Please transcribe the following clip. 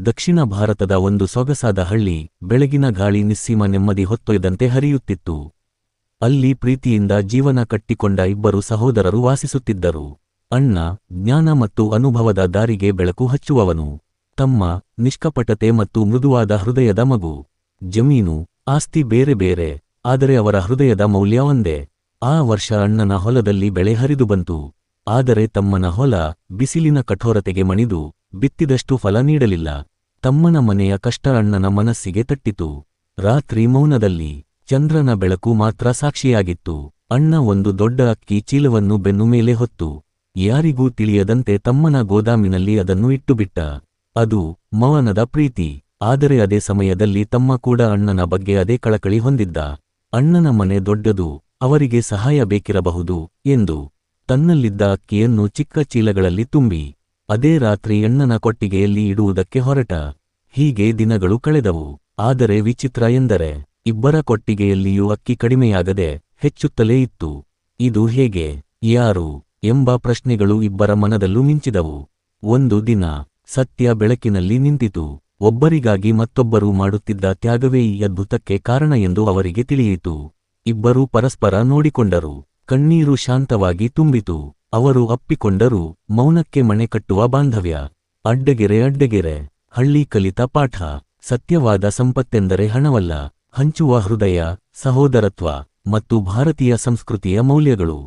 ದಕ್ಷಿಣ ಭಾರತದ ಒಂದು ಸೊಗಸಾದ ಹಳ್ಳಿ. ಬೆಳಗಿನ ಗಾಳಿ ನಿಸ್ಸೀಮ ನೆಮ್ಮದಿ ಹೊತ್ತೊಯ್ದಂತೆ ಹರಿಯುತ್ತಿತ್ತು. ಅಲ್ಲಿ ಪ್ರೀತಿಯಿಂದ ಜೀವನ ಕಟ್ಟಿಕೊಂಡ ಇಬ್ಬರು ಸಹೋದರರು ವಾಸಿಸುತ್ತಿದ್ದರು. ಅಣ್ಣ ಜ್ಞಾನ ಮತ್ತು ಅನುಭವದ ದಾರಿಗೆ ಬೆಳಕು ಹಚ್ಚುವವನು. ತಮ್ಮ ನಿಷ್ಕಪಟತೆ ಮತ್ತು ಮೃದುವಾದ ಹೃದಯದ ಮಗು. ಜಮೀನು ಆಸ್ತಿ ಬೇರೆ ಬೇರೆ, ಆದರೆ ಅವರ ಹೃದಯದ ಮೌಲ್ಯ ಒಂದೇ. ಆ ವರ್ಷ ಅಣ್ಣನ ಹೊಲದಲ್ಲಿ ಬೆಳೆ ಹರಿದು ಬಂತು. ಆದರೆ ತಮ್ಮನ ಹೊಲ ಬಿಸಿಲಿನ ಕಠೋರತೆಗೆ ಮಣಿದು ಬಿತ್ತಿದಷ್ಟು ಫಲ ನೀಡಲಿಲ್ಲ. ತಮ್ಮನ ಮನೆಯ ಕಷ್ಟ ಅಣ್ಣನ ಮನಸ್ಸಿಗೆ ತಟ್ಟಿತು. ರಾತ್ರಿ ಮೌನದಲ್ಲಿ ಚಂದ್ರನ ಬೆಳಕು ಮಾತ್ರ ಸಾಕ್ಷಿಯಾಗಿತ್ತು. ಅಣ್ಣ ಒಂದು ದೊಡ್ಡ ಅಕ್ಕಿ ಚೀಲವನ್ನು ಬೆನ್ನು ಮೇಲೆ ಹೊತ್ತು ಯಾರಿಗೂ ತಿಳಿಯದಂತೆ ತಮ್ಮನ ಗೋದಾಮಿನಲ್ಲಿ ಅದನ್ನು ಇಟ್ಟುಬಿಟ್ಟ. ಅದು ಮವನದ ಪ್ರೀತಿ. ಆದರೆ ಅದೇ ಸಮಯದಲ್ಲಿ ತಮ್ಮ ಕೂಡ ಅಣ್ಣನ ಬಗ್ಗೆ ಅದೇ ಕಳಕಳಿ ಹೊಂದಿದ್ದ. ಅಣ್ಣನ ಮನೆ ದೊಡ್ಡದು, ಅವರಿಗೆ ಸಹಾಯ ಬೇಕಿರಬಹುದು ಎಂದು ತನ್ನಲ್ಲಿದ್ದ ಅಕ್ಕಿಯನ್ನು ಚಿಕ್ಕ ಚೀಲಗಳಲ್ಲಿ ತುಂಬಿ ಅದೇ ರಾತ್ರಿ ಅಣ್ಣನ ಕೊಟ್ಟಿಗೆಯಲ್ಲಿ ಇಡುವುದಕ್ಕೆ ಹೊರಟ. ಹೀಗೆ ದಿನಗಳು ಕಳೆದವು. ಆದರೆ ವಿಚಿತ್ರ ಎಂದರೆ ಇಬ್ಬರ ಕೊಟ್ಟಿಗೆಯಲ್ಲಿಯೂ ಅಕ್ಕಿ ಕಡಿಮೆಯಾಗದೆ ಹೆಚ್ಚುತ್ತಲೇ ಇತ್ತು. ಇದು ಹೇಗೆ, ಯಾರು ಎಂಬ ಪ್ರಶ್ನೆಗಳು ಇಬ್ಬರ ಮನದಲ್ಲೂ ಮಿಂಚಿದವು. ಒಂದು ದಿನ ಸತ್ಯ ಬೆಳಕಿನಲ್ಲಿ ನಿಂತಿತು. ಒಬ್ಬರಿಗಾಗಿ ಮತ್ತೊಬ್ಬರು ಮಾಡುತ್ತಿದ್ದ ತ್ಯಾಗವೇ ಈ ಅದ್ಭುತಕ್ಕೆ ಕಾರಣ ಎಂದು ಅವರಿಗೆ ತಿಳಿಯಿತು. ಇಬ್ಬರೂ ಪರಸ್ಪರ ನೋಡಿಕೊಂಡರು. ಕಣ್ಣೀರು ಶಾಂತವಾಗಿ ತುಂಬಿತು. ಅವರು ಅಪ್ಪಿಕೊಂಡರು. ಮೌನಕ್ಕೆ ಮಣೆ ಕಟ್ಟುವ ಬಾಂಧವ್ಯ. ಅಡ್ಡಗೆರೆ ಹಳ್ಳಿ ಕಲಿತ ಪಾಠ. ಸತ್ಯವಾದ ಸಂಪತ್ತೆಂದರೆ ಹಣವಲ್ಲ, ಹಂಚುವ ಹೃದಯ, ಸಹೋದರತ್ವ ಮತ್ತು ಭಾರತೀಯ ಸಂಸ್ಕೃತಿಯ ಮೌಲ್ಯಗಳು.